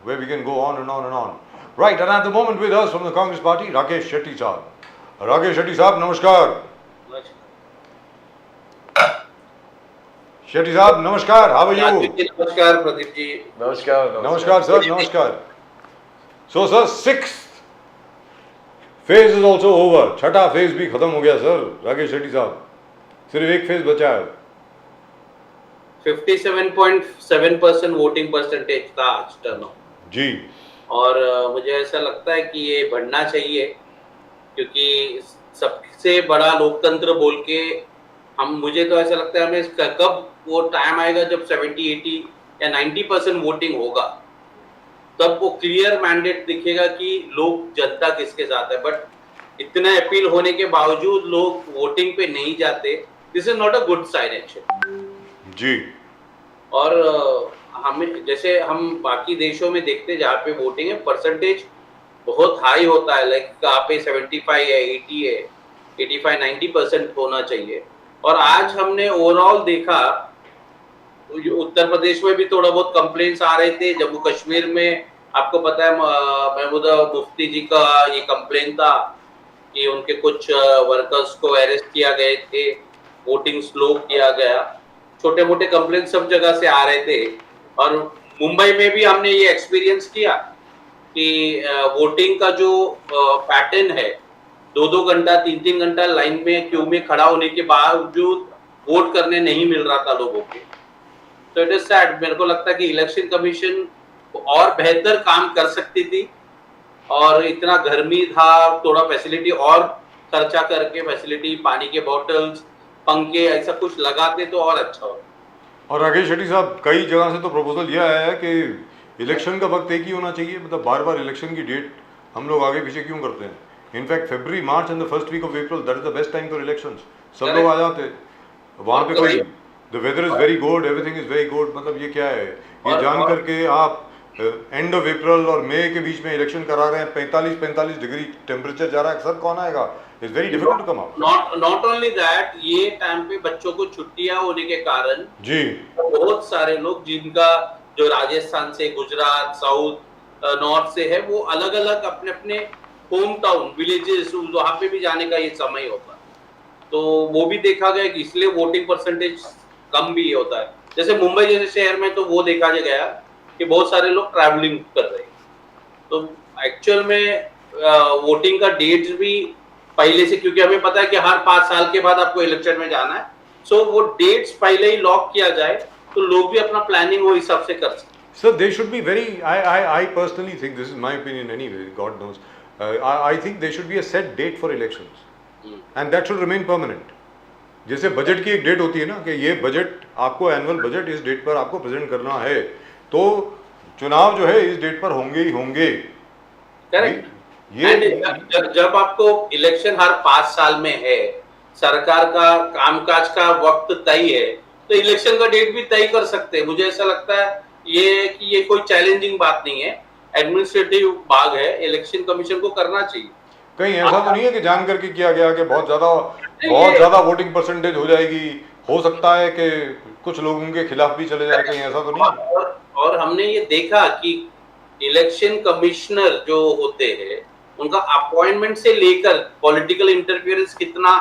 where we can go on and on and on. Right, and at the moment with us from the Congress Party, Rakesh Shetty Saab. Rakesh Shetty Saab, namaskar. Shetty Saab, namaskar. How are you? Namaskar, Pradeep ji. Namaskar, sir. Namaskar. So, sir, sixth phase is also over. छठा phase भी खत्म हो गया, sir. Rakesh Shetty साहब, सिर्फ एक phase बचा है. 57.7% वोटिंग परसेंटेज था आज टर्नआउट जी. और मुझे ऐसा लगता है कि ये बढ़ना चाहिए, क्योंकि सबसे बड़ा लोकतंत्र बोल के मुझे तो ऐसा लगता है हमें कब वो टाइम आएगा जब 70, 80 या 90% वोटिंग होगा, तब वो क्लियर मैंडेट दिखेगा कि लोग जनता किसके साथ है. बट इतना अपील होने के बावजूद लोग वोटिंग पे नहीं जाते. This is not a good sign actually ji. और हमें जैसे हम बाकी देशों में देखते जहाँ पे वोटिंग है परसेंटेज बहुत हाई होता है, लाइक कहाँ पे 75 है, 80 है, 85, 90% होना चाहिए. और आज हमने ओवरऑल देखा उत्तर प्रदेश में भी थोड़ा बहुत कंप्लेंट्स आ रहे थे. जम्मू कश्मीर में आपको पता है महमूदा मुफ्ती जी का ये कंप्लेंट था कि उनके कुछ वर्कर्स को अरेस्ट किया गए थे, वोटिंग स्लो किया गया. छोटे मोटे कंप्लेंट सब जगह से आ रहे थे. और मुंबई में भी हमने ये एक्सपीरियंस किया कि वोटिंग का जो पैटर्न है, 2-2 घंटा 3-3 घंटा लाइन में क्यू में खड़ा होने के बावजूद वोट करने नहीं मिल रहा था लोगों के. तो इट इज सैड. मेरे को लगता है कि इलेक्शन कमीशन और बेहतर काम कर सकती थी, और इतना गर्मी था, थोड़ा फैसिलिटी और खर्चा करके फैसिलिटी, पानी के बॉटल्स, पंखे, ऐसा कुछ लगाते तो और अच्छा हो. और राकेश शेट्टी साहब, कई जगह से तो प्रपोजल यह आया है कि इलेक्शन का वक्त एक ही होना चाहिए. मतलब बार बार इलेक्शन की डेट हम लोग आगे पीछे क्यों करते हैं? In fact February, March and the first week of April, that is the best time for elections. सब लोग आ जाते वहाँ पे. कोई the weather is very good, everything is very good. मतलब ये क्या है? ये जान करके आप एंड ऑफ अप्रैल और मई के बीच में इलेक्शन करा रहे हैं. 45 डिग्री टेम्परेचर जा रहा है. सर कौन आएगा? It's very difficult to come out. Not only that, ये टाइम पे बच्चों को छुट्टियां होने के कारण जी बहुत सारे लोग जिनका जो राजस्थान से, गुजरात, साउथ, नॉर्थ से है, वो अलग अलग अपने अपने होम टाउन, विलेजेस, वहां पे भी जाने का ये समय होता है. तो वो भी देखा गया कि इसलिए वोटिंग परसेंटेज कम भी होता है. जैसे मुंबई जैसे शहर में तो वो देखा गया कि बहुत सारे लोग ट्रैवलिंग कर रहे हैं. तो एक्चुअल में वोटिंग का डेट्स भी पहले से, क्योंकि हमें पता है कि हर 5 साल के बाद आपको इलेक्शन में जाना है, सो वो डेट्स पहले ही लॉक किया जाए तो लोग भी अपना प्लानिंग वो हिसाब से कर सकते. Sir, they should be very. I personally think, this is my opinion anyway. God knows. I think there should be a set date for elections, and that should remain permanent. जैसे budget की एक date होती है ना कि ये budget आपको, annual budget इस डेट पर आपको प्रेजेंट करना है, तो चुनाव जो है इस डेट पर होंगे ही होंगे. करेक्ट. ये जब आपको इलेक्शन हर 5 साल में है, सरकार का कामकाज का वक्त तय है, तो इलेक्शन का डेट भी तय कर सकते हैं. मुझे ऐसा लगता है ये कोई चैलेंजिंग बात नहीं है. एडमिनिस्ट्रेटिव भाग है, इलेक्शन कमीशन को करना चाहिए. कहीं ऐसा तो नहीं है कि जान करके किया गया कि बहुत ज्यादा वोटिंग परसेंटेज हो जाएगी, हो सकता है कि कुछ लोगों के खिलाफ भी चले जाए, कहीं ऐसा तो नहीं है? और हमने ये देखा कि इलेक्शन कमिश्नर जो होते हैं, उनका अपॉइंटमेंट से लेकर पॉलिटिकल इंटरफेरेंस कितना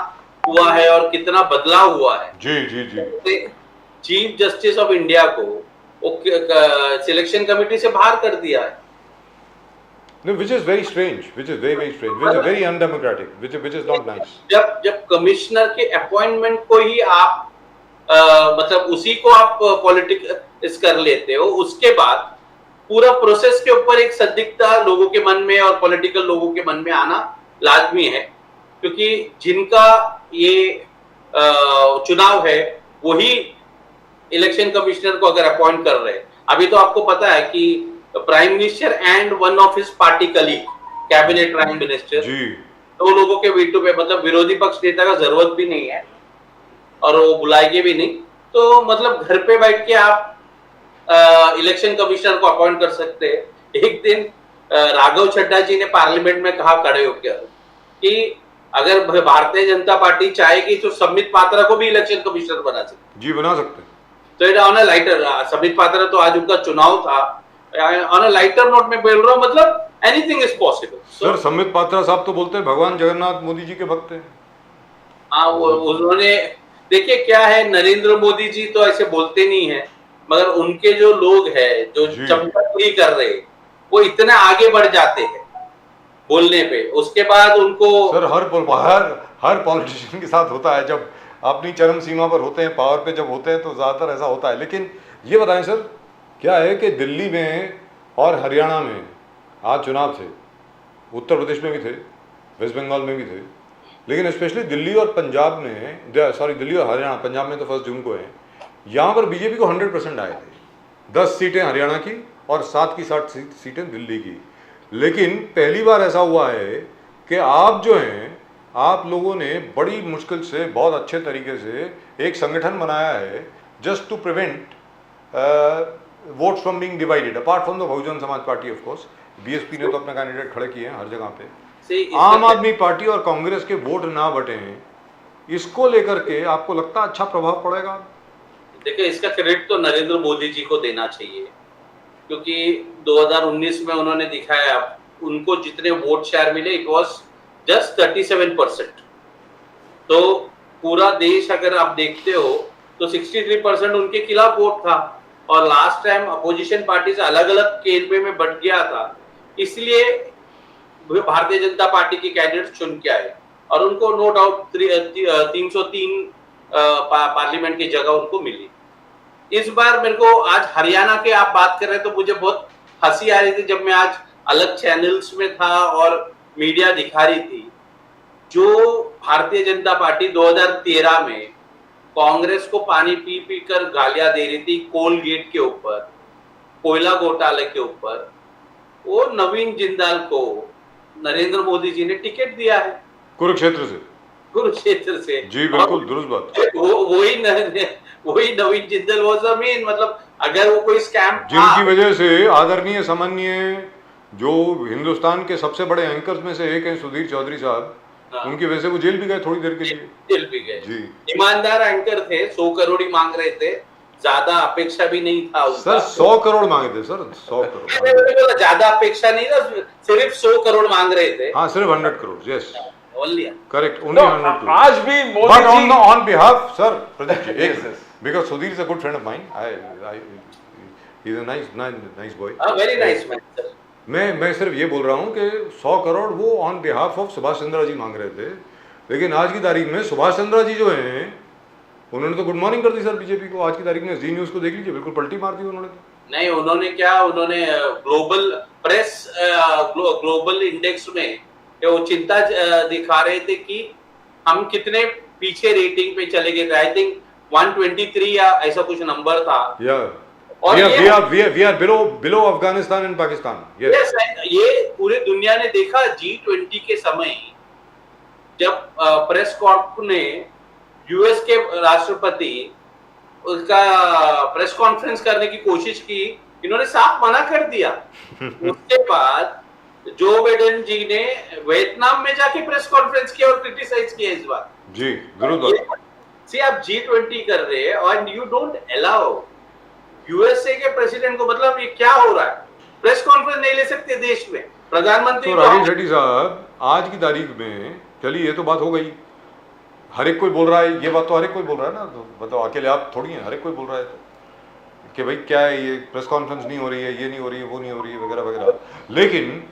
हुआ है और कितना बदलाव हुआ है. जी जी जी. चीफ जस्टिस ऑफ इंडिया को सिलेक्शन कमेटी से बाहर कर दिया है. No, which is very strange, which is very strange, which is very undemocratic, which is not nice. जब कमिश्नर के अपॉइंटमेंट को ही आप मतलब उसी को आप पॉलिटिक्स कर लेते हो, उसके बाद पूरा प्रोसेस के ऊपर एक संदिग्धता लोगों के मन में और पॉलिटिकल लोगों के मन में आना लाजमी है. क्योंकि जिनका ये चुनाव है वही इलेक्शन कमिश्नर को अगर अपॉइंट कर रहे हैं. अभी तो आपको पता है कि prime minister and one of his party colleague, cabinet rank minister, दो लोगों के वीटो पे, मतलब विरोधी पक्ष नेता का जरूरत भी नहीं है और वो बुलाएंगे भी नहीं. तो मतलब घर पे बैठ के आप इलेक्शन कमिश्नर को अपॉइंट कर सकते हैं. एक दिन राघव चड्ढा जी ने पार्लियामेंट में कहा खड़े होकर कि अगर भारतीय जनता पार्टी चाहेगी तो संबित पात्रा को भी इलेक्शन कमिश्नर बना सकते. जी बना सकते. तो it on a lighter, Sambit Patra तो आज उनका चुनाव था, ऑन अ लाइटर नोट में बोल रहा हूँ, मतलब anything is possible. Sir Sambit Patra साहब तो बोलते हैं भगवान जगन्नाथ मोदी जी के भक्त हैं। हाँ, वो उन्होंने, देखिए क्या है, नरेंद्र मोदी जी तो ऐसे बोलते नहीं है, मगर उनके जो लोग हैं जो जी चमचागिरी कर रहे हैं, वो इतना आगे बढ़ जाते हैं बोलने पे, उसके बाद उनको सर हर पॉलिटिशियन के साथ होता है, जब अपनी चरम सीमा पर होते हैं, पावर पे जब होते हैं तो ज़्यादातर ऐसा होता है। लेकिन ये बताएं सर, क्या है कि दिल्ली में और हरियाणा में आज चुनाव थे, उत्तर प्रदेश में भी थे, वेस्ट बंगाल में भी थे, लेकिन स्पेशली दिल्ली और पंजाब में, दिल्ली और हरियाणा, पंजाब में तो 1 जून को है, यहाँ पर बीजेपी को 100% आए थे। 10 सीटें हरियाणा की और 7 की 7 सीटें दिल्ली की। लेकिन पहली बार ऐसा हुआ है कि आप जो हैं, आप लोगों ने बड़ी मुश्किल से, बहुत अच्छे तरीके से एक संगठन बनाया है just to prevent votes from being divided, apart from the Bahujan Samaj Party of course. BSP ने तो अपने कैंडिडेट खड़े किए हैं हर जगह पे। आम आदमी पार्टी और कांग्रेस के वोट ना बटे हैं, इसको लेकर के आपको लगता है अच्छा प्रभाव पड़ेगा? देखिए, इसका क्रेडिट तो नरेंद्र मोदी जी को देना चाहिए, क्योंकि 2019 में उन्होंने दिखाया, उनको जितने वोट शेयर मिले इट वाज जस्ट 37%। तो पूरा देश अगर आप देखते हो तो 63% उनके खिलाफ वोट था, और लास्ट टाइम अपोजिशन पार्टी से अलग अलग केंद्र में बट गया था, इसलिए भारतीय जनता पार्टी के कैंडिडेट चुन के आए और उनको नो डाउट 303 पार्लियामेंट की जगह उनको मिली। इस बार मेरे को आज हरियाणा के आप बात कर रहे हैं तो मुझे बहुत हंसी आ रही थी जब मैं आज अलग चैनल्स में था और मीडिया दिखा रही थी, जो भारतीय जनता पार्टी 2013 में कांग्रेस को पानी पी पी कर गालियां दे रही थी कोल गेट के ऊपर, कोयला घोटाले के ऊपर, वो नवीन जिंदाल को नरेंद्र मोदी जी ने टिकट दिया है कुरुक्षेत्र से। जी बिल्कुल दुरुस्त बात। वही नवीन जिंदल वो जमीन, मतलब अगर वो कोई स्कैम जिनकी वजह से आदरणीय सामान्य जो हिंदुस्तान के सबसे बड़े एंकर्स में से एक हैं सुधीर चौधरी साहब, उनकी वजह से वो जेल भी गए थोड़ी देर के लिए। जेल भी गए जी। ईमानदार एंकर थे, 100 करोड़ ही मांग रहे थे, ज्यादा अपेक्षा भी नहीं था सर 100 करोड़ मांगे थे सर, 100 करोड़। ज्यादा अपेक्षा नहीं था, सिर्फ 100 करोड़ मांग रहे थे। हाँ सिर्फ 100 crore, yes correct, only 100 crore. आज भी Modi ji on behalf sir Pradeep ji, because Sudhir is a good friend of mine, he is a nice boy, very nice man sir. मैं सिर्फ ये बोल रहा हूँ कि 100 करोड़ वो on behalf of Subhash Chandra ji मांग रहे थे, लेकिन आज की तारीख में सुभाष चंद्रा जी जो हैं उन्होंने तो गुड मॉर्निंग कर दी सर बीजेपी को। आज की तारीख में जी न्यूज को देख लीजिए, बिल्कुल पलटी मार दी उन्होंने। नहीं, उन्होंने क्या, उन्होंने ग्लोबल प्रेस ग्लोबल इंडेक्स में वो चिंता दिखा रहे थे कि हम कितने पीछे रेटिंग पे चले गए थे। आई थिंक 123 या ऐसा कुछ नंबर था। और we are below Afghanistan and Pakistan. yes, ये पूरे दुनिया ने देखा। G20 के समय जब प्रेस कॉर्प ने यूएस के राष्ट्रपति उसका प्रेस कॉन्फ्रेंस करने की कोशिश की, इन्होंने साफ मना कर दिया। उसके बाद जो बाइडेन जी ने वियतनाम में जाके प्रेस कॉन्फ्रेंस किया और क्रिटिसाइज किया इस बार। जी जरूर। सी आप G20 कर रहे हैं और यू डोंट अलाउ यूएसए के प्रेसिडेंट को, मतलब ये क्या हो रहा है? प्रेस कॉन्फ्रेंस नहीं ले सकते देश में, प्रधानमंत्री। तो राजेश शेट्टी साहब, आज की तारीख में चलिए ये तो बात हो गई, हर एक कोई बोल रहा है, ये बात तो हर एक कोई बोल रहा है ना, तो बताओ अकेले आप थोड़ी हैं, हर एक कोई बोल रहा है तो कि भाई क्या है ये, प्रेस कॉन्फ्रेंस नहीं हो रही है, ये नहीं हो रही है, वो नहीं हो रही है, वगैरह वगैरह। लेकिन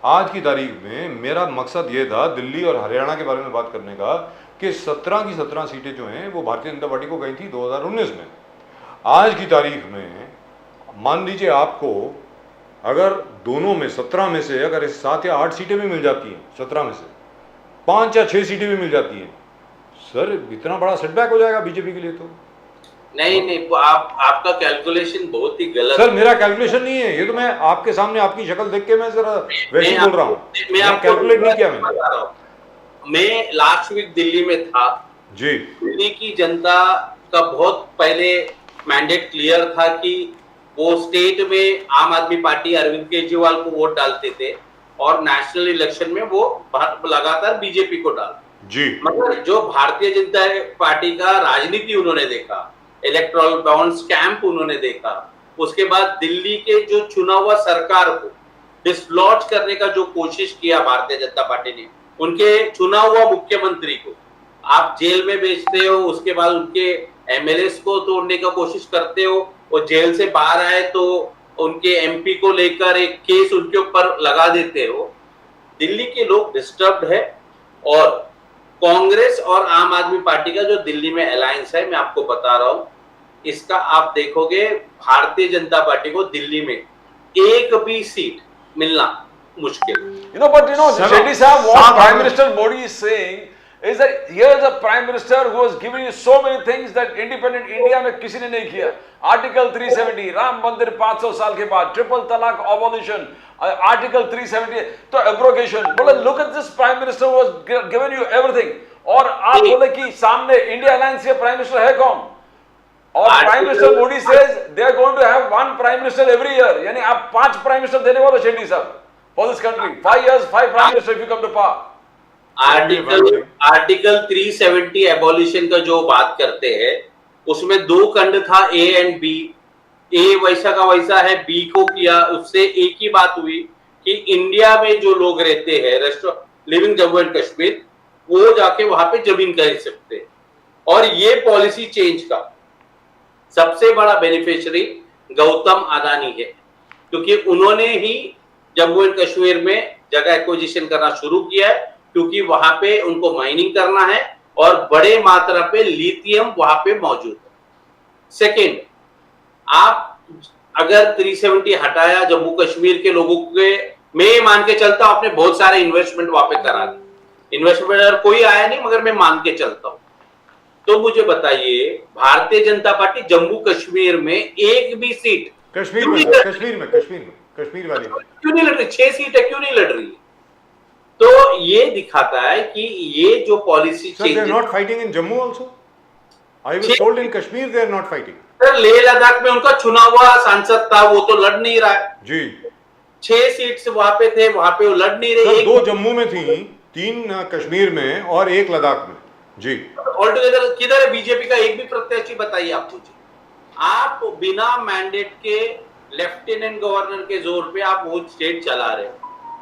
आज की तारीख में मेरा मकसद ये था दिल्ली और हरियाणा के बारे में बात करने का कि 17 की 17 सीटें जो हैं वो भारतीय जनता पार्टी को गई थी 2019 में। आज की तारीख में मान लीजिए आपको अगर दोनों में 17 में से अगर 7 या 8 सीटें भी मिल जाती हैं, 17 में से 5 या 6 सीटें भी मिल जाती हैं, सर इतना बड़ा सेटबैक हो जाएगा बीजेपी के लिए। तो नहीं, आपका कैलकुलेशन बहुत ही गलत। सर मेरा कैलकुलेशन नहीं है, ये तो मैं आपके सामने आपकी शक्ल देख के मैं जरा वैसे ही बोल रहा हूँ, मैं कैलकुलेट नहीं किया मैंने। मैं लास्ट वीक दिल्ली में था जी। दिल्ली की जनता का बहुत पहले मैंडेट क्लियर था कि वो स्टेट में आम आदमी पार्टी अरविंद केजरीवाल को वोट डालते थे और नेशनल इलेक्शन में वो लगातार बीजेपी को डाल जी। मगर जो भारतीय जनता पार्टी का राजनीति उन्होंने देखा, इलेक्टोरल बॉन्ड स्कैम उन्होंने देखा, उसके बाद दिल्ली के जो चुना हुआ सरकार को डिसलॉज करने का जो कोशिश किया भारतीय जनता पार्टी ने, उनके चुना हुआ मुख्यमंत्री को आप जेल में भेजते हो, उसके बाद उनके एमएलएस को तोड़ने का कोशिश करते हो, वो जेल से बाहर आए तो उनके एमपी को लेकर एक केस उनके ऊपर लगा देते हो। दिल्ली के लोग डिस्टर्ब्ड है और कांग्रेस और आम आदमी पार्टी का जो दिल्ली में अलायंस है, मैं आपको बता रहा हूं, इसका आप देखोगे भारतीय जनता पार्टी को दिल्ली में एक भी सीट मिलना मुश्किल। But Sir, Shetty Saab, what Saab, Prime Minister Modi is saying is that here is a Prime Minister who has given you so many things that independent India में किसी ने नहीं किया। Article 370, राम मंदिर 500 साल के बाद, ट्रिपल तलाक abolition, Article 370, तो abrogation। बोले look at this Prime Minister who has given you everything। और आप बोले कि सामने इंडिया अलायंस के Prime Minister है कौन? और Prime Minister Modi says they are going to have one Prime Minister every year। यानी आप 5 Prime Minister देने वाले Shetty साहब for this country, 5 years, 5 Prime Minister if you come to power। Article 370 abolition का जो बात करते हैं, उसमें 2 खंड था, ए एंड बी। ए वैसा का वैसा है, बी को किया, उससे एक ही बात हुई कि इंडिया में जो लोग रहते हैं लिविंग जम्मू एंड कश्मीर, वो जाके वहां पे जमीन खरीद सकते हैं। और ये पॉलिसी चेंज का सबसे बड़ा बेनिफिशियरी गौतम अदानी है, क्योंकि उन्होंने ही जम्मू एंड कश्मीर में जगह एक्विजिशन करना शुरू किया है, क्योंकि वहां पे उनको माइनिंग करना है और बड़े मात्रा पे लिथियम वहां पे मौजूद है। सेकेंड, आप अगर 370 हटाया जम्मू कश्मीर के लोगों के, मैं मान के चलता हूं आपने बहुत सारे इन्वेस्टमेंट वहां पे करा दी, इन्वेस्टमेंट कोई आया नहीं, मगर मैं मान के चलता हूं। तो मुझे बताइए, भारतीय जनता पार्टी जम्मू कश्मीर में एक भी सीट कश्मीर वाली क्यों नहीं लड़ रही? 6 सीट है, क्यों नहीं लड़ रही? तो ये दिखाता है कि ये जो policy change, they are not fighting in Jammu also. I was told in Kashmir they are not fighting. Sir, Leh Ladakh में उनका चुना हुआ सांसद था, वो तो लड़ नहीं रहा है जी। 6 सीट्स वहां पे थे, वहां पे वो लड़ नहीं रहे। 2 जम्मू में थी, 3 कश्मीर में और 1 लद्दाख में जी। ऑल टुगेदर किधर है बीजेपी का एक भी प्रत्याशी? बताइए आप मुझे। आप बिना मैंडेट के लेफ्टिनेंट गवर्नर के जोर पे आप वो स्टेट चला रहे हो।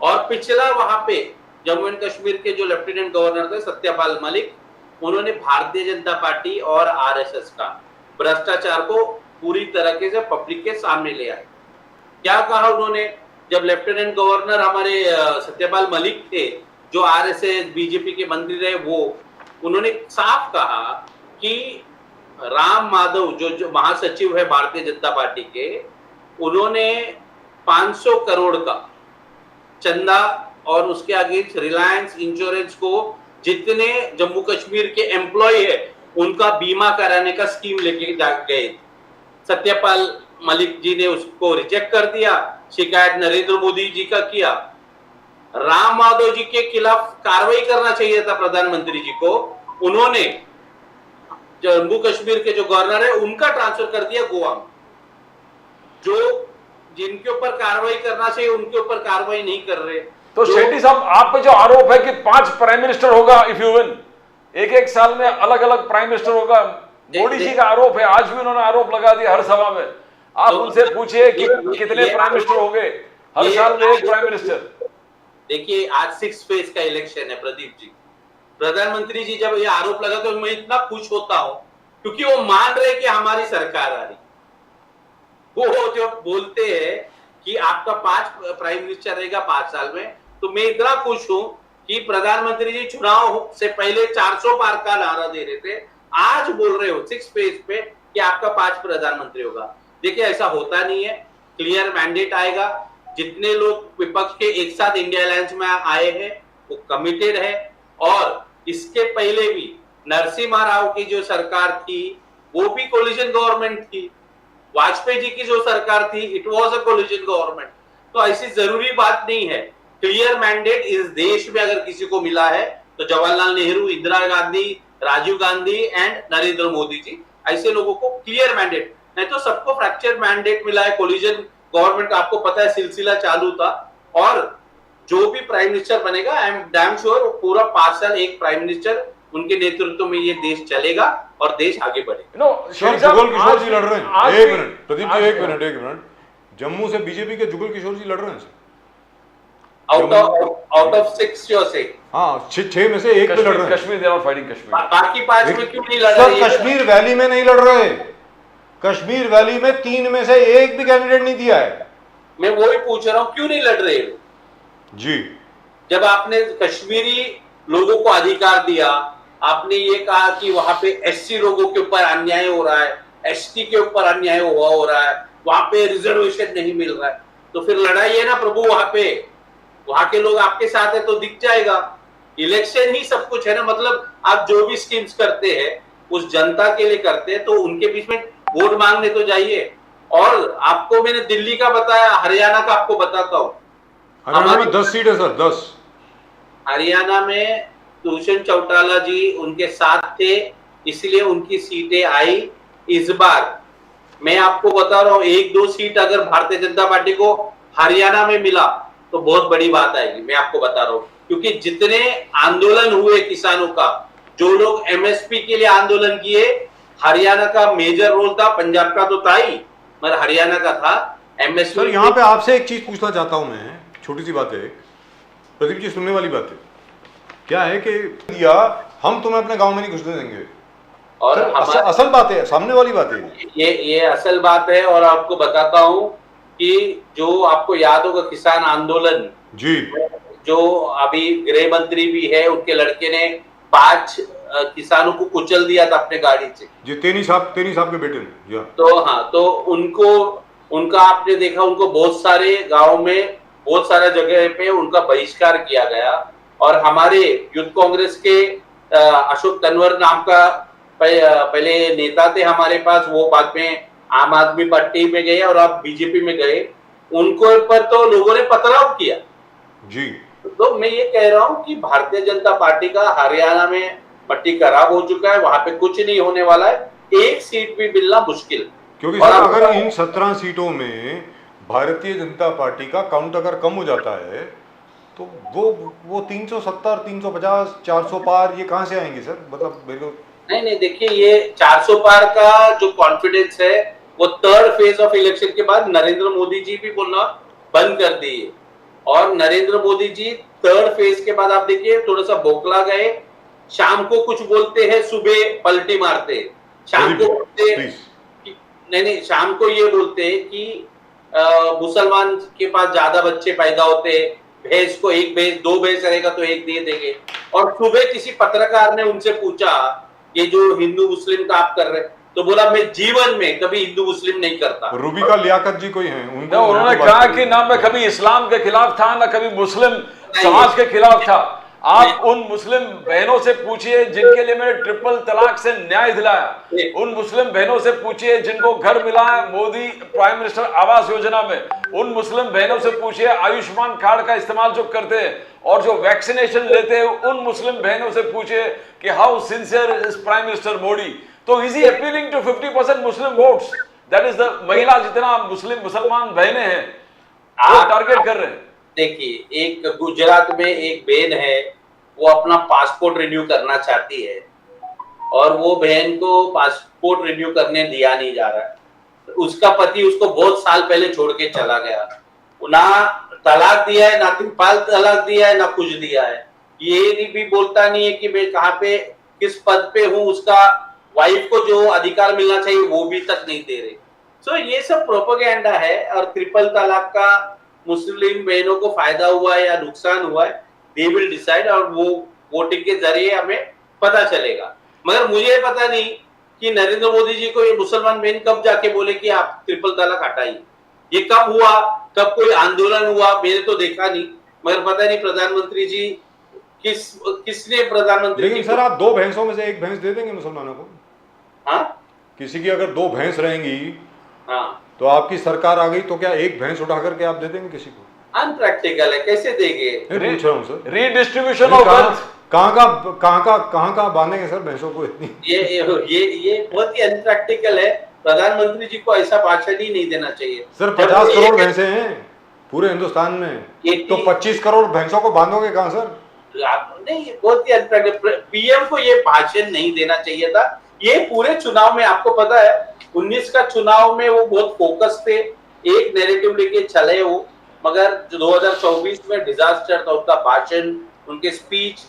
और पिछला वहां पे जम्मू एंड कश्मीर के जो लेफ्टिनेंट गवर्नर थे सत्यपाल मलिक, उन्होंने भारतीय जनता पार्टी और आरएसएस का भ्रष्टाचार को पूरी तरीके से पब्लिक के सामने ले आए। क्या कहा उन्होंने? जब लेफ्टिनेंट गवर्नर हमारे सत्यपाल मलिक थे, जो आरएसएस बीजेपी के मंत्री रहे, वो उन्होंने साफ कहा कि राम माधव जो महासचिव है भारतीय जनता पार्टी के, उन्होंने 500 करोड़ का चंदा और उसके आगे रिलायंस इंश्योरेंस को जितने जम्मू कश्मीर के एम्प्लॉय है उनका बीमा कराने का स्कीम लेके गए। सत्यपाल मलिक जी ने उसको रिजेक्ट कर दिया, शिकायत नरेंद्र मोदी जी का किया। राम माधव जी के खिलाफ कार्रवाई करना चाहिए था प्रधानमंत्री जी को, उन्होंने जम्मू कश्मीर के जो गवर्नर है उनका ट्रांसफर कर दिया गोवा में। जो जिनके ऊपर कार्रवाई करना चाहिए उनके ऊपर कार्रवाई नहीं कर रहे। तो शेट्टी साहब, आप पे जो आरोप है कि 5 प्राइम मिनिस्टर होगा इफ यू विन, एक साल में अलग अलग प्राइम मिनिस्टर होगा, मोदी जी का आरोप है, आज भी उन्होंने आरोप लगा दिया हर सभा में। आप उनसे पूछिए कि कितने प्राइम मिनिस्टर हो गए, हर साल में एक प्राइम मिनिस्टर। देखिए, आज 6 फेज का इलेक्शन है प्रदीप जी। प्रधानमंत्री जी जब ये आरोप लगा तो मैं इतना खुश होता हूं, क्योंकि वो मान रहे कि हमारी सरकार आ रही। वो जो बोलते हैं कि आपका 5 प्राइम मिनिस्टर रहेगा 5 साल में, तो मैं इतना खुश हूं कि प्रधानमंत्री जी चुनाव से पहले 400 पार का नारा दे रहे थे, आज बोल रहे हो 6 फेज पे कि आपका 5 प्रधानमंत्री होगा। देखिए, ऐसा होता नहीं है। क्लियर मैंडेट आएगा। जितने लोग विपक्ष के एक साथ इंडिया अलायंस में आए हैं वो कमिटेड है। और इसके पहले भी नरसिम्हा राव की जो सरकार थी वो भी कोलिशन गवर्नमेंट थी। वाजपेयी जी की जो सरकार थी, it was a coalition government. तो ऐसी जरूरी बात नहीं है। क्लियर मैंडेट इस देश में अगर किसी को मिला है तो जवाहरलाल नेहरू, इंदिरा गांधी, राजीव गांधी एंड नरेंद्र मोदी जी, ऐसे लोगों को क्लियर मैंडेट, नहीं तो सबको फ्रैक्चर मैंडेट मिला है। कोलिशन गवर्नमेंट, आपको पता है सिलसिला चालू था। और जो भी प्राइम मिनिस्टर बनेगा, आई एम डैम श्योर पूरा 5 साल एक प्राइम मिनिस्टर उनके नेतृत्व में ये देश चलेगा और देश आगे बढ़ेगा। नो सर जुगल किशोर जी लड़ रहे हैं, एक मिनट प्रदीप जी, एक मिनट, जम्मू से बीजेपी के जुगल किशोर जी लड़ रहे हैं सर। आउट ऑफ 6 जो से, हाँ 6 में से 1 पे लड़ रहे हैं। Kashmir, they are fighting Kashmir. बाकी 5 में क्यों नहीं लड़ सर रहे? कश्मीर वैली में नहीं लड़ रहे, कश्मीर वैली में 3 में से 1 भी कैंडिडेट नहीं दिया है। मैं वही पूछ रहा हूँ, क्यों नहीं लड़ रहे हो? जी, जब आपने कश्मीरी लोगों को अधिकार दिया, आपने ये कहा कि वहां पे एससी लोगों के ऊपर अन्याय हो रहा है, एसटी के ऊपर अन्याय हो रहा है, वहां पे रिजर्वेशन नहीं मिल रहा है, तो फिर लड़ाई है ना प्रभु वहां पे। वहां के लोग आपके साथ है तो दिख जाएगा। इलेक्शन ही सब कुछ है ना, मतलब आप जो भी स्कीम्स करते हैं उस जनता के लिए करते हैं, तो उनके बीच में वोट मांगने तो जाइए। और आपको मैंने दिल्ली का बताया, हरियाणा का आपको बताता हूँ। हरियाणा में 10 सीट है सर, 10। हरियाणा में दुष्यंत चौटाला जी उनके साथ थे, इसलिए उनकी सीटें आई। इस बार मैं आपको बता रहा हूँ, 1-2 सीट अगर भारतीय जनता पार्टी को हरियाणा में मिला तो बहुत बड़ी बात आएगी, मैं आपको बता रहा हूँ। क्योंकि जितने आंदोलन हुए किसानों का, जो लोग एमएसपी के लिए आंदोलन किए, हरियाणा का मेजर रोल था। पंजाब का तो था ही, मगर हरियाणा का था एमएसपी। सर यहाँ पे आपसे एक चीज पूछना चाहता हूँ मैं, छोटी सी बात है, प्रदीप जी सुनने वाली बात है। क्या है कि दिया हम तुम्हें अपने गांव में नहीं घुसने देंगे, और सर, असल बात है, सामने वाली बात है ये असल बात है। और आपको बताता हूँ कि जो आपको याद होगा किसान आंदोलन जी, जो अभी गृह मंत्री भी है, उनके लड़के ने 5 किसानों को कुचल दिया था अपने गाड़ी से जी, तेनी साहब के बेटे ने जी। तो हाँ, तो उनका आपने देखा, उनको बहुत सारे गांव में, बहुत सारे जगह पे उनका बहिष्कार किया गया। और हमारे यूथ कांग्रेस के अशोक तनवर नाम का पहले नेता थे हमारे पास, वो बाद में आम आदमी पार्टी में गए और अब बीजेपी में गए। उनको पर तो लोगों ने पथराव किया जी। तो मैं ये कह रहा हूँ कि भारतीय जनता पार्टी का हरियाणा में पट्टी खराब हो चुका है, वहां पे कुछ नहीं होने वाला है, 1 सीट भी मिलना मुश्किल। क्योंकि सर अगर इन 17 सीटों में भारतीय जनता पार्टी का काउंट अगर कम हो जाता है तो वो 370, 350, 400 पार ये कहां से आएंगे सर? मतलब मेरे को नहीं देखिए, ये 400 पार का जो कॉन्फिडेंस है वो 3rd फेज ऑफ इलेक्शन के बाद नरेंद्र मोदी जी भी बोलना बंद कर दिए। और नरेंद्र मोदी जी 3rd फेज के बाद आप देखिए थोड़ा सा बौखला गए। शाम को कुछ बोलते हैं, सुबह पलटी मारते हैं। शाम को बोलते नहीं, शाम को ये बोलते हैं कि मुसलमान के पास ज्यादा बच्चे पैदा होते हैं, भैंस को 1 भैंस 2 भैंस रहेगा तो 1 दे देंगे। और सुबह किसी पत्रकार ने उनसे पूछा ये जो हिंदू मुस्लिम का आप कर रहे, तो बोला मैं जीवन में कभी हिंदू मुस्लिम नहीं करता। रूबिका लियाकत जी कोई हैं, उन्होंने कहा कि ना मैं कभी इस्लाम के खिलाफ था, ना कभी मुस्लिम समाज के खिलाफ था। आप उन मुस्लिम बहनों से पूछिए जिनके लिए मैंने ट्रिपल तलाक से न्याय दिलाया, उन मुस्लिम बहनों से पूछिए जिनको घर मिला है मोदी प्राइम मिनिस्टर आवास योजना में, उन मुस्लिम बहनों से पूछिए आयुष्मान कार्ड का इस्तेमाल जो करते हैं और जो वैक्सीनेशन लेते हैं, उन मुस्लिम बहनों से पूछिए कि how sincere is prime minister Modi. तो is he appealing to 50% Muslim votes? That is the महिला जितना मुसलमान बहनें हैं वो टारगेट कर रहे हैं। देखिए, एक गुजरात में एक बहन है, वो अपना पासपोर्ट रिन्यू करना चाहती है और वो बहन को पासपोर्ट रिन्यू करने दिया नहीं जा रहा है। उसका पति उसको बहुत साल पहले छोड़ के चला गया, ना तलाक दिया है, ना त्रिपाल तलाक दिया है, ना कुछ दिया है। ये भी बोलता नहीं है कि मैं कहाँ पे किस पद पे हूँ, उसका वाइफ को जो अधिकार मिलना चाहिए वो भी तक नहीं दे रहे। सो ये सब प्रोपेगेंडा है। और ट्रिपल तलाक का मुस्लिम बहनों को फायदा हुआ है या नुकसान हुआ है, दे विल डिसाइड, और वो वोटिंग के जरिए हमें पता चलेगा। मगर मुझे पता नहीं कि नरेंद्र मोदी जी को ये मुसलमान बहन कब जाके बोले कि आप ट्रिपल तलाक हटाइए। ये कब हुआ, कब कोई आंदोलन हुआ, मैंने तो देखा नहीं। मगर पता नहीं प्रधानमंत्री जी किसने प्रधानमंत्री। लेकिन सर आप 2 भैंसों में से 1 भैंस दे देंगे मुसलमानों को? हाँ, किसी की अगर 2 भैंस रहेंगी हाँ, तो आपकी सरकार आ गई तो क्या 1 भैंस उठा करके आप दे देंगे किसी को? अनप्रैक्टिकल है, कैसे देंगे? पूछ रहा हूँ सर, रीडिस्ट्रीब्यूशन ऑफ वेल्थ कहाँ का बांधेंगे सर भैंसों को इतनी? ये बहुत ही अनप्रैक्टिकल है। प्रधानमंत्री जी को ऐसा भाषण ही नहीं देना चाहिए। सर 50 करोड़ भैंसे हैं पूरे हिंदुस्तान में, तो 25 करोड़ भैंसों को बांधोगे कहाँ सर? नहीं, बहुत ही अनप्रैक्टिकल। पीएम को ये भाषण नहीं देना चाहिए था। ये पूरे चुनाव में आपको पता है 19 का चुनाव में वो बहुत फोकस थे, एक नैरेटिव लेके चले वो, मगर जो 2024 में डिजास्टर था उनका भाषण, उनके स्पीच।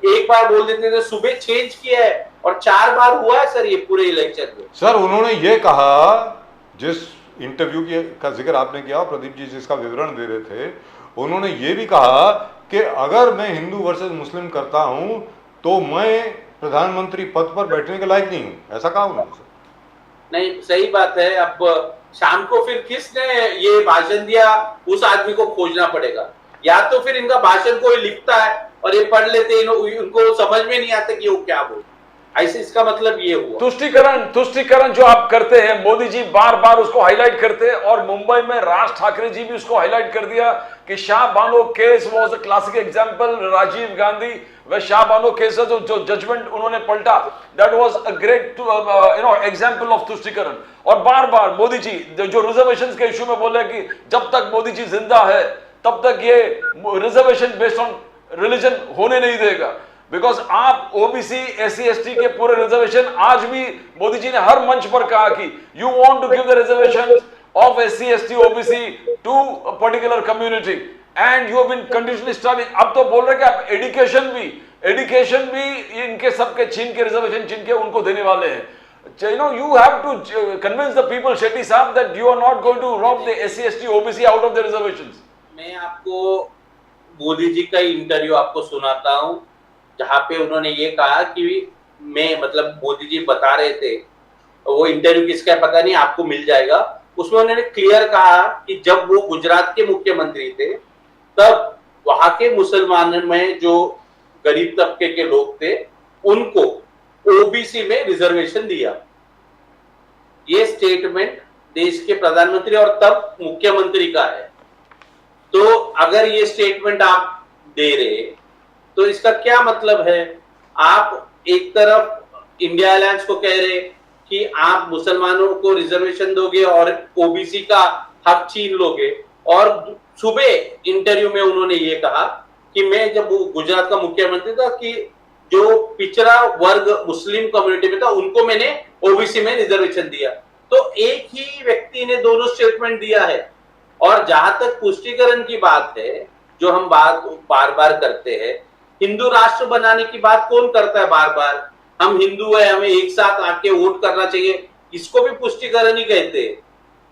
एक बार बोल देते थे, सुबह चेंज किया है और 4 बार हुआ है सर ये पूरे इलेक्शन में। सर उन्होंने ये कहा, जिस इंटरव्यू का जिक्र आपने किया, प्रदीप जी जिसका विवरण दे रहे थे, उन्होंने ये भी कहा कि अगर मैं हिंदू वर्सेस मुस्लिम करता हूं तो मैं प्रधानमंत्री पद पर बैठने के लायक नहीं हूं, ऐसा कहा उन्होंने सर। नहीं, सही बात है। अब शाम को फिर किसने ये भाषण दिया उस आदमी को खोजना पड़ेगा, या तो फिर इनका भाषण कोई लिखता है और ये पढ़ लेते हैं, उनको समझ में नहीं आता कि वो क्या बोल, ऐसे इसका मतलब ये हुआ। तुष्टिकरण जो आप करते हैं, मोदी जी बार बार उसको हाईलाइट करते हैं, और मुंबई में राज ठाकरे जी भी उसको हाईलाइट कर दिया कि Shah Bano case was a classic example. Rajiv Gandhi व शाह बानो केस जो जजमेंट उन्होंने पलटा, that was a great example of तुष्टिकरण। और बार बार मोदी जी जो रिजर्वेशंस के इशू में बोले कि जब तक मोदी जी जिंदा है तब तक ये रिजर्वेशन बेस्ड ऑन रिलीजन होने नहीं देगा, बिकॉज आप ओबीसी एससी एसटी के पूरे रिजर्वेशन, आज भी मोदी जी ने हर मंच पर कहा कि you want to give the reservation of SC ST OBC to a particular community and you have been conditionally stopping. अब तो बोल रहे कि आप एजुकेशन भी इनके सबके छीन के, रिजर्वेशन छीन के उनको देने वाले हैं। You have to convince the people, Shetty साहब, that you are not going to rob the SC ST OBC out of the reservations. मैं आपको मोदी जी का इंटरव्यू आपको सुनाता हूं, जहां पे उन्होंने ये कहा कि मैं, मतलब मोदी जी बता रहे थे, वो इंटरव्यू किसका है पता नहीं, आपको मिल जाएगा। उसमें उन्होंने क्लियर कहा कि जब वो गुजरात के मुख्यमंत्री थे तब वहां के मुसलमानों में जो गरीब तबके के लोग थे उनको ओबीसी में रिजर्वेशन दिया। ये स्टेटमेंट देश के प्रधानमंत्री और तब मुख्यमंत्री का है। तो अगर ये स्टेटमेंट आप दे रहे तो इसका क्या मतलब है? आप एक तरफ इंडिया अलायंस को कह रहे कि आप मुसलमानों को रिजर्वेशन दोगे और ओबीसी का हक छीन लोगे, और सुबह इंटरव्यू में उन्होंने ये कहा कि मैं जब गुजरात का मुख्यमंत्री था कि जो पिछड़ा वर्ग मुस्लिम कम्युनिटी में था उनको मैंने ओबीसी में रिजर्वेशन दिया। तो एक ही व्यक्ति ने दोनों स्टेटमेंट दिया है। और जहां तक पुष्टिकरण की बात है, जो हम बात बार बार करते हैं, हिंदू राष्ट्र बनाने की बात कौन करता है बार बार? हम हिंदू है, हमें एक साथ आके वोट करना चाहिए, इसको भी पुष्टिकरण ही कहते हैं।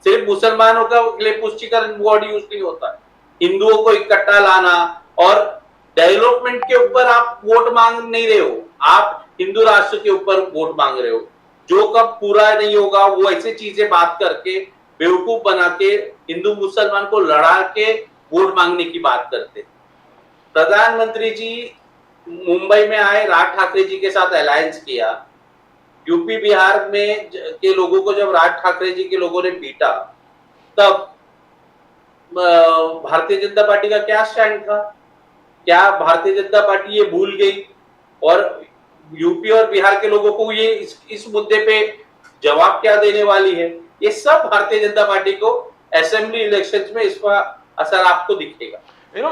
सिर्फ मुसलमानों का लिए पुष्टिकरण वर्ड यूज नहीं होता है। हिंदुओं को इकट्ठा लाना, और डेवलपमेंट के ऊपर आप वोट मांग नहीं रहे हो, आप हिंदू राष्ट्र के ऊपर वोट मांग रहे हो, जो कब पूरा नहीं होगा वो ऐसे चीजें बात करके बेवकूफ बना के हिंदू मुसलमान को लड़ा के वोट मांगने की बात करते। प्रधानमंत्री जी मुंबई में आए, राज ठाकरे जी के साथ अलायंस किया। यूपी बिहार में के लोगों को जब राज ठाकरे जी के लोगों ने पीटा, तब भारतीय जनता पार्टी का क्या स्टैंड था? क्या भारतीय जनता पार्टी ये भूल गई? और यूपी और बिहार के लोगों को ये इस मुद्दे पे जवाब क्या देने वाली है? ये सब भारतीय जनता पार्टी को असेंबली इलेक्शंस में इसका असर आपको दिखेगा।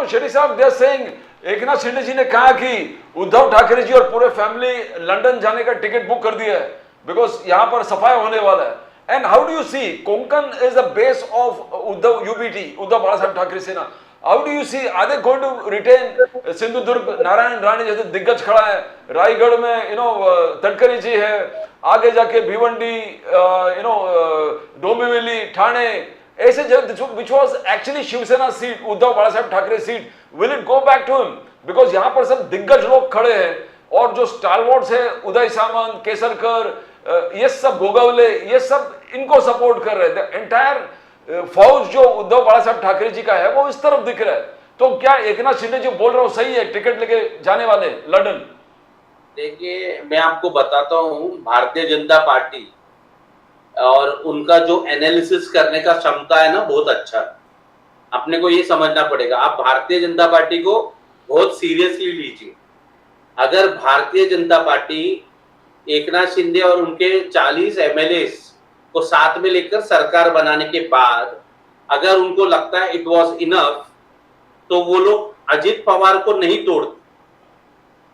Shetty sahab, they are saying, Eknath Shinde ji ने कहा कि उद्धव ठाकरे जी और पूरे फैमिली लंदन जाने का टिकट बुक कर दिया है, बिकॉज यहाँ पर सफाई होने वाला है। And how do you see Konkan is the base of Uddhav UBT, Uddhav Balasaheb Thackeray सेना? How do you see, are they going to retain Sindhudurg? Narayan Rane जैसे दिग्गज खड़ा है, रायगढ़ में तड़करी जी है, आगे जाके भिवंडी, डोंबिवली, ठाणे, ऐसे which was actually Shiv Sena seat, Uddhav Balasaheb Thackeray seat, will it go back to him? Because यहाँ पर सब दिग्गज लोग खड़े हैं, और जो स्टालवर्ड्स है, उदय सामंत, केसरकर, ये सब गोगावले, ये सब इनको सपोर्ट कर रहे थे। एंटायर फौज जो उद्धव बाला साहब ठाकरे जी का है वो इस तरफ दिख रहा है। तो क्या एकनाथ शिंदे जो बोल रहा हूँ सही है, टिकट लेके जाने वाले लंदन? देखिए, मैं आपको बताता हूँ, भारतीय जनता पार्टी और उनका जो एनालिसिस करने का क्षमता है ना, बहुत अच्छा। अपने को ये समझना पड़ेगा, आप भारतीय जनता पार्टी को बहुत सीरियसली लीजिए। अगर भारतीय जनता पार्टी एकनाथ शिंदे और उनके 40 एमएलए को साथ में लेकर सरकार बनाने के बाद अगर उनको लगता है इट वाज इनफ, तो वो लोग अजित पवार को नहीं तोड़ते।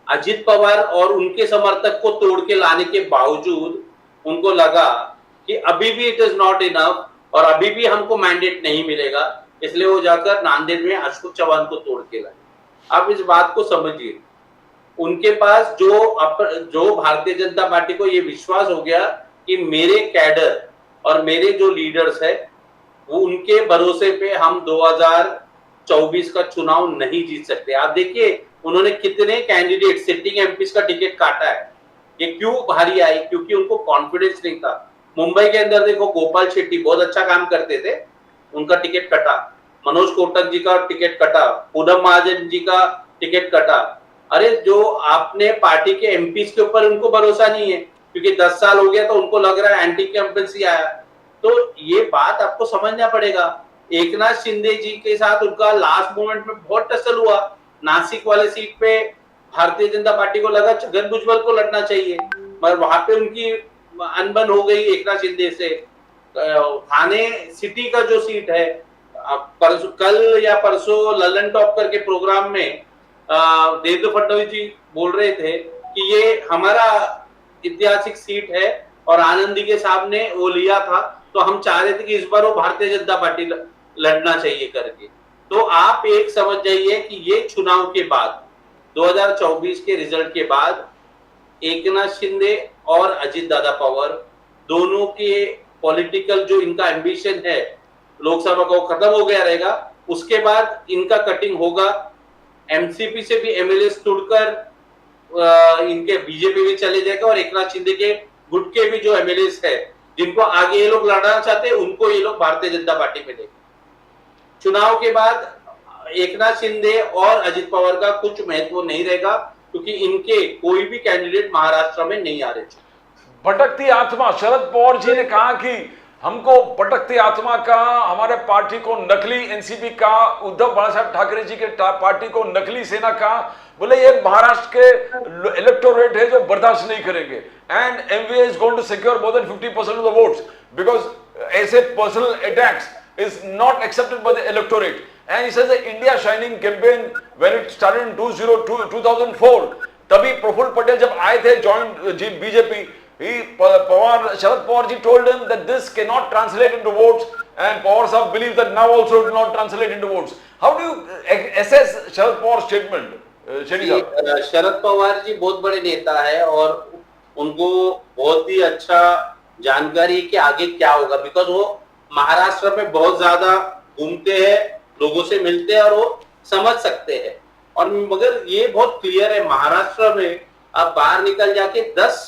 अजित पवार और उनके समर्थक को तोड़ के लाने के बावजूद उनको लगा कि अभी भी इट इज नॉट इनफ और अभी भी हमको मैंडेट नहीं मिलेगा, इसलिए वो जाकर नांदेड़ में अशोक चौहान को तोड़ के लाए। आप इस बात को समझिए, उनके पास जो भारतीय जनता पार्टी को ये विश्वास हो गया कि मेरे कैडर और मेरे जो लीडर्स है वो उनके भरोसे पे हम 2024 का चुनाव नहीं जीत सकते। आप देखिए उन्होंने कितने कैंडिडेट सिटिंग एमपीस का टिकट काटा है। ये क्यों भारी आई? क्योंकि उनको कॉन्फिडेंस नहीं था। मुंबई के अंदर देखो गोपाल शेट्टी बहुत अच्छा काम करते थे, उनका टिकट कटा। मनोज कोटक जी का टिकट कटा, पूनम महाजन जी का टिकट कटा। अरे जो आपने पार्टी के एमपीस के ऊपर उनको भरोसा नहीं है क्योंकि 10 साल हो गया तो उनको लग रहा है एंटी कैंपेंसी आया। तो ये बात आपको समझना पड़ेगा। एकनाथ शिंदे जी के साथ उनका लास्ट मोमेंट में बहुत टसल हुआ। नासिक वाले सीट पे भारतीय जनता पार्टी को लगा छगन भुजबल को लड़ना चाहिए, मगर वहां पे उनकी अनबन हो गई एकनाथ शिंदे से। थाने सिटी का जो सीट है, कल या परसों ललन टॉप करके प्रोग्राम में देवेंद्र फडणवीस जी बोल रहे थे कि ये हमारा ऐतिहासिक सीट है और आनंदी के साहब ने वो लिया था, तो हम चाह रहे थे कि इस बार वो भारतीय जनता पार्टी लड़ना चाहिए करके। तो आप एक समझ जाइए कि ये चुनाव के बाद 2024 के रिजल्ट के बाद एकनाथ शिंदे और अजित दादा पवार दोनों के पॉलिटिकल जो इनका एम्बिशन है लोकसभा का वो खत्म हो गया रहेगा। उसके बाद इनका कटिंग होगा, एमसीपी से भी एमएलए तोड़कर इनके बीजेपी में चले जाएगा और एकनाथ शिंदे के गुट के भी जो एमएलए है जिनको आगे ये लोग लड़ना चाहते हैं उनको ये लोग भारतीय जनता पार्टी में देंगे। चुनाव के बाद एकनाथ शिंदे और अजित पवार का कुछ महत्व नहीं रहेगा क्योंकि इनके कोई भी कैंडिडेट महाराष्ट्र में नहीं आ रहे। भटकती आत्मा, शरद पवार जी ने कहा कि हमको भटकती आत्मा का, हमारे पार्टी को नकली एनसीपी का, उद्धव बालासाहेब ठाकरे जी के पार्टी को नकली सेना का, बोले ये महाराष्ट्र के इलेक्टोरेट है जो बर्दाश्त नहीं करेंगे and MVA is going to secure more than 50% of the votes because ऐसे personal attacks is not accepted by the electorate. And he says the India Shining campaign when it started in 2004, तभी प्रफुल्ल पटेल जब आए थे joined BJP, Sharad Pawar ji told him that this cannot translate into votes and Pawar sahab believes that now also it will not translate into votes. How do you assess Sharad Pawar's statement? Sharad Pawar ji बहुत बड़े नेता है और उनको बहुत ही अच्छा जानकारी है कि आगे क्या होगा, बिकॉज वो महाराष्ट्र में बहुत ज्यादा घूमते हैं, लोगों से मिलते हैं और वो समझ सकते हैं। और मगर ये बहुत क्लियर है, महाराष्ट्र में आप बाहर निकल जाके 10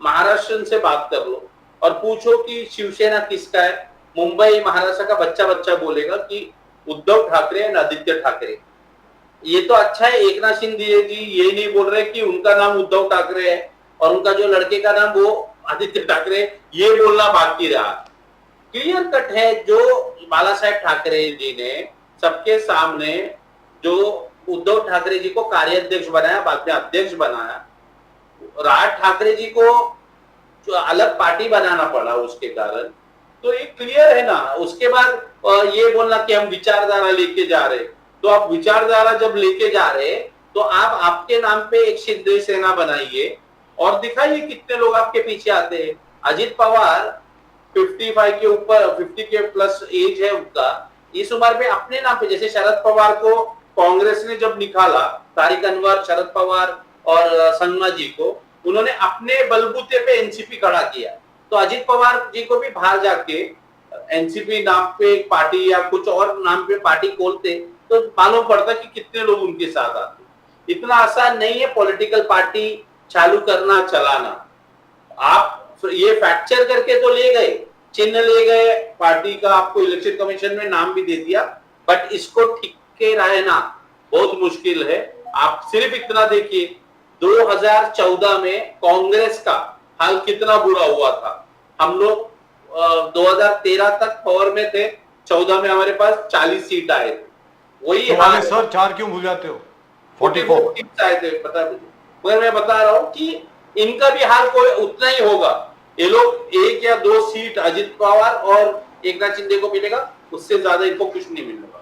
महाराष्ट्र से बात कर लो और पूछो कि शिवसेना किसका है, मुंबई महाराष्ट्र का बच्चा बच्चा बोलेगा कि उद्धव ठाकरे और आदित्य ठाकरे। ये तो अच्छा है एकनाथ शिंदे जी ये नहीं बोल रहे कि उनका नाम उद्धव ठाकरे है और उनका जो लड़के का नाम वो आदित्य ठाकरे, ये बोलना बाकी रहा। क्लियर कट है, जो बाला साहेब ठाकरे जी ने सबके सामने जो उद्धव ठाकरे जी को कार्याध्यक्ष बनाया, बाद में अध्यक्ष बनाया, राज ठाकरे जी को जो अलग पार्टी बनाना पड़ा उसके कारण, तो ये क्लियर है ना। उसके बाद ये बोलना कि हम विचारधारा लेके जा रहे, तो आप विचारधारा जब लेके जा रहे तो आप आपके नाम पे एक शिंदे सेना बनाइए और दिखाइए कितने लोग आपके पीछे आते हैं। अजित पवार 55 के ऊपर, 50 के प्लस एज है उनका, इस उम्र में अपने नाम पे, जैसे शरद पवार को कांग्रेस ने जब निकाला, तारिक अनवर, शरद पवार और संगमा जी को, उन्होंने अपने बलबूते पे एनसीपी खड़ा किया। तो अजित पवार जी को भी बाहर जाके एनसीपी नाम पे पार्टी या कुछ और नाम पे पार्टी खोलते तो मालूम पड़ता कि कितने लोग उनके साथ आते। इतना आसान नहीं है पॉलिटिकल पार्टी चालू करना, चलाना। आप ये फ्रैक्चर करके तो ले गए, चिन्ह ले गए पार्टी का, आपको इलेक्शन कमीशन में नाम भी दे दिया, बट इसको ठीक के रहना बहुत मुश्किल है। आप सिर्फ इतना देखिए 2014 में कांग्रेस का हाल कितना बुरा हुआ था। हम लोग 2013 तक पावर में थे, 14 में हमारे पास 40 सीट आए थे। वही हाल सर 4 क्यों भूल जाते हो? 44 आए थे, पता मुझे, मगर मैं बता रहा हूँ कि इनका भी हाल कोई उतना ही होगा। ये लोग 1 या 2 सीट अजित पवार और एकनाथ शिंदे को मिलेगा, उससे ज्यादा इनको कुछ नहीं मिलेगा।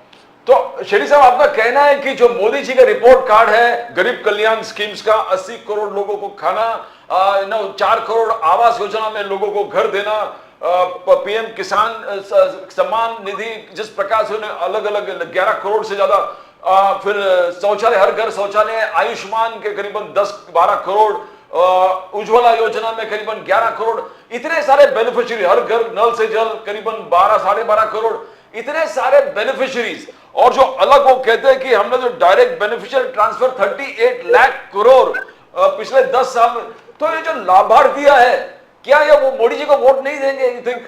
तो शेरी साहब, आपका कहना है कि जो मोदी जी का रिपोर्ट कार्ड है गरीब कल्याण स्कीम्स का, 80 करोड़ लोगों को खाना, 4 करोड़ आवास योजना में लोगों को घर देना, पीएम किसान सम्मान निधि जिस प्रकार से उन्हें अलग अलग 11 करोड़ से ज्यादा, फिर शौचालय, हर घर शौचालय, आयुष्मान के करीबन 10-12 करोड़, उज्ज्वला योजना में करीबन 11 करोड़, इतने सारे बेनिफिशियरी, हर घर नल से जल करीबन 12-12.5 करोड़, इतने सारे बेनिफिशियरीज। और जो अलग वो कहते हैं कि हमने जो direct beneficial transfer 38 lakh crore पिछले 10 साल में, तो ये जो लाभार्थियां है, क्या ये वो मोदी जी को वोट नहीं देंगे? यू थिंक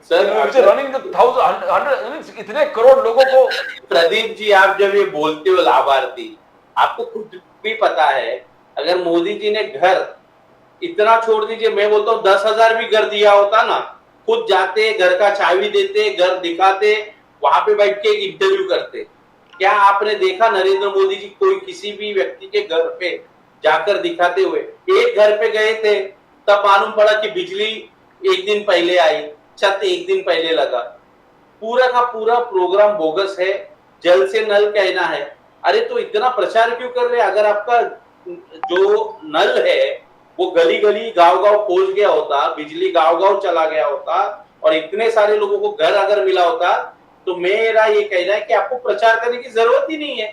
सर रनिंग 100 इतने करोड़ लोगों को? प्रदीप जी, आप जब ये बोलते हो लाभार्थी, आपको खुद भी पता है, अगर मोदी जी ने घर इतना छोड़ दीजिए, मैं बोलता हूँ 10,000 भी घर दिया होता ना, खुद जाते, घर का चाबी देते, घर दिखाते, वहां पे बैठ के एक इंटरव्यू करते। क्या आपने देखा नरेंद्र मोदी जी कोई किसी भी व्यक्ति के घर पे जाकर दिखाते हुए? एक घर पे गए थे, तब मालूम पड़ा कि बिजली एक दिन पहले आई, छत एक दिन पहले लगा। पूरा का पूरा प्रोग्राम बोगस है, जल से नल कहना है। अरे तो इतना प्रचार क्यों कर रहे? अगर आपका जो नल है वो गली गली गांव गांव पहुंच गया होता, बिजली गांव गांव चला गया होता, और इतने सारे लोगों को घर अगर मिला होता, तो मेरा ये कहना है कि आपको प्रचार करने की जरूरत ही नहीं है।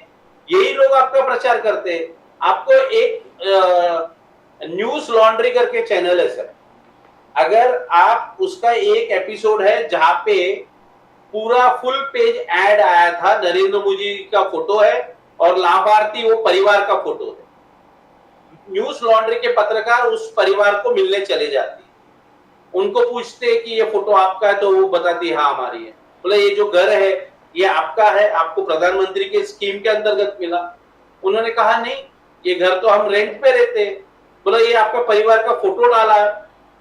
यही लोग आपका प्रचार करते हैं। आपको एक न्यूज लॉन्ड्री करके चैनल है सर, अगर आप उसका एक एपिसोड है जहां पे पूरा फुल पेज ऐड आया था, नरेंद्र मोदी का फोटो है और लाभार्थी वो परिवार का फोटो है। न्यूज लॉन्ड्री के पत्रकार उस परिवार को मिलने चले जाते, उनको पूछते कि ये फोटो आपका है, तो वो बताती है हाँ हमारी है। बोले ये जो घर है ये आपका है, आपको प्रधानमंत्री के स्कीम के अंतर्गत मिला? उन्होंने कहा नहीं, ये घर तो हम रेंट पे रहते हैं। बोले ये आपका परिवार का फोटो डाला है?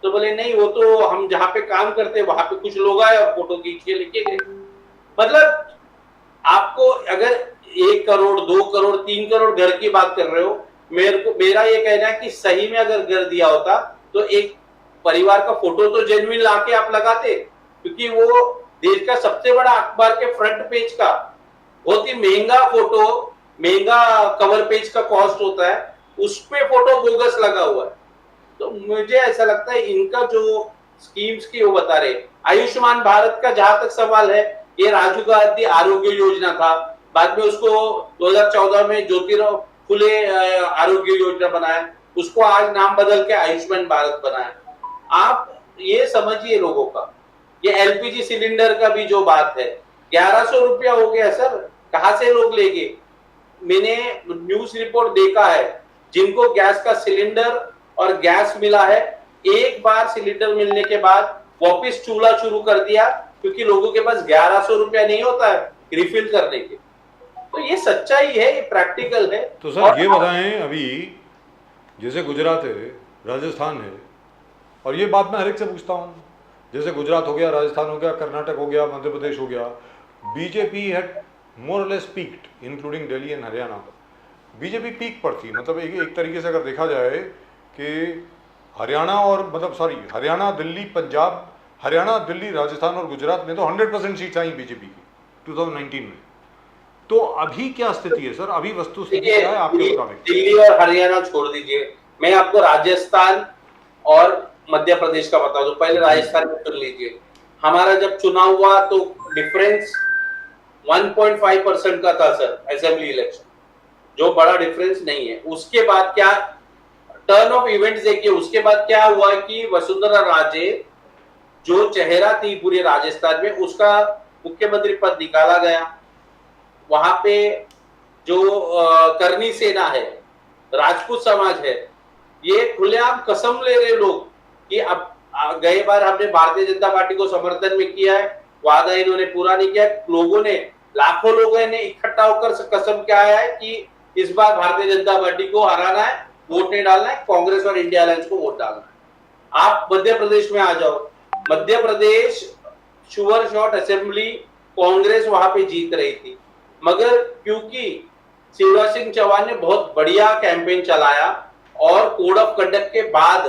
तो बोले नहीं, वो तो हम जहाँ पे काम करते हैं वहां पे कुछ लोग आए और फोटो खींच के लेके गए। मतलब आपको अगर 1 करोड़ 2 करोड़ 3 करोड़ घर की बात कर रहे हो, मेरा ये कहना है कि सही में अगर घर दिया होता तो एक परिवार का फोटो तो जेन्युइन लाके आप लगाते, क्योंकि वो देश का सबसे बड़ा अखबार के फ्रंट पेज का बहुत ही महंगा फोटो, महंगा कवर पेज का कॉस्ट होता है, उस पे फोटो बोगस लगा हुआ है। तो मुझे ऐसा लगता है इनका जो स्कीम्स की वो बता रहे। आयुष्मान भारत का जहां तक सवाल है, ये राजीव गांधी आरोग्य योजना था, बाद में उसको 2014 में ज्योतिराव फुले आरोग्य योजना बनाया, उसको आज नाम बदल के आयुष्मान भारत बनाया। आप ये समझिए लोगों का, ये एलपीजी सिलेंडर का भी जो बात है, 1100 रुपया हो गया सर, कहां से लोग लेंगे? मैंने न्यूज रिपोर्ट देखा है, जिनको गैस का सिलेंडर और गैस मिला है, एक बार सिलेंडर मिलने के बाद वापस चूल्हा शुरू कर दिया, क्योंकि लोगों के पास 1100 रुपया नहीं होता है रिफिल करने के। तो ये सच्चाई है, ये प्रैक्टिकल है। तो सर ये बताएं, अभी जैसे गुजरात है, राजस्थान है, और ये बात मैं हर एक से पूछता हूँ, जैसे गुजरात हो गया, राजस्थान हो गया, कर्नाटक हो गया, मध्य प्रदेश हो गया, बीजेपी हैड मोर और less peaked including Delhi and Haryana. BJP peak पर थी, मतलब एक तरीके से अगर देखा जाए कि हरियाणा और हरियाणा, दिल्ली, पंजाब, हरियाणा, दिल्ली, राजस्थान और गुजरात में तो 100% सीट्स आई बीजेपी की 2019 में। तो अभी क्या स्थिति है सर? अभी वस्तु स्थिति क्या है आपके मुताबिक? दिल्ली और हरियाणा छोड़ दीजिए, मैं आपको राजस्थान और मध्य प्रदेश का बता दूं। पहले राजस्थान में कर लीजिए। हमारा जब चुनाव हुआ तो डिफरेंस 1.5% का था सर, असेंबली इलेक्शन, जो बड़ा डिफरेंस नहीं है। उसके बाद क्या टर्न ऑफ इवेंट्स देखिए, उसके बाद क्या हुआ कि वसुंधरा राजे जो चेहरा थी पूरे राजस्थान में, उसका मुख्यमंत्री पद निकाला गया। वहां पे जो करनी सेना है, राजपूत समाज है, ये खुलेआम कसम ले रहे लोग कि अब गए बार हमने भारतीय जनता पार्टी को समर्थन में किया है, वादा इन्होंने पूरा नहीं किया। लोगों ने, लाखों लोगों ने इकट्ठा होकर कसम क्या है कि इस बार भारतीय जनता पार्टी को हराना है, वोट नहीं डालना है, कांग्रेस और इंडिया अलायंस को वोट डालना है। आप मध्य प्रदेश में आ जाओ, Madhya Pradesh sure shot assembly Congress वहां पे जीत रही थी, मगर क्योंकि शिवराज सिंह चौहान ने बहुत बढ़िया कैंपेन चलाया और कोड ऑफ कंडक्ट के बाद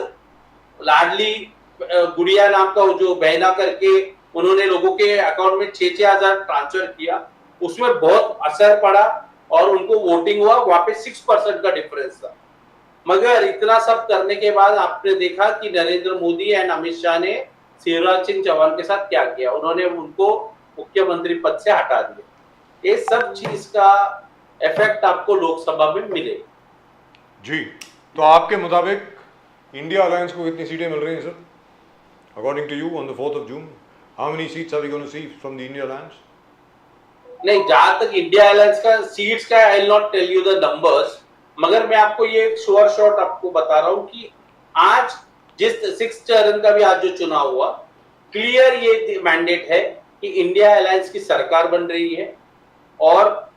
लाडली गुड़िया नाम का जो बहना करके उन्होंने लोगों के अकाउंट में 6-6 हजार ट्रांसफर किया, उसमें बहुत असर पड़ा और उनको वोटिंग हुआ, वहां पे 6% का डिफरेंस था। मगर इतना सब करने के बाद आपने देखा कि नरेंद्र मोदी एंड अमित शाह ने शिवराज सिंह चौहान के साथ क्या किया, उन्होंने उनको मुख्यमंत्री पद से हटा दिया। ये सब चीज का इफेक्ट आपको लोकसभा में मिलेगा। जी, तो आपके मुताबिक इंडिया अलायंस को कितनी सीटें मिल रही हैं sir? According to you on the 4th of June, how many seats are we going to see from the India alliance? नहीं, जहां तक इंडिया अलायंस का सीट्स का, I will not tell you the numbers, मगर मैं आपको ये sure shot आपको बता रहा हूं कि आज जिस 6 चरण का भी आज जो चुनाव हुआ, क्लियर ये मैंडेट है कि इंडिया अलायंस की सरकार बन रही है और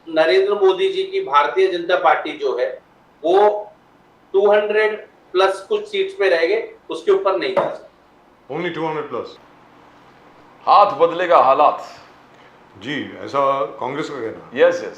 नरेंद्र मोदी जी की भारतीय जनता पार्टी जो है वो 200 प्लस कुछ सीट्स पे रह गए, उसके ऊपर नहीं जा सकते। Only 200 plus. हाथ बदलेगा हालात। जी, ऐसा कांग्रेस का कहना है। Yes yes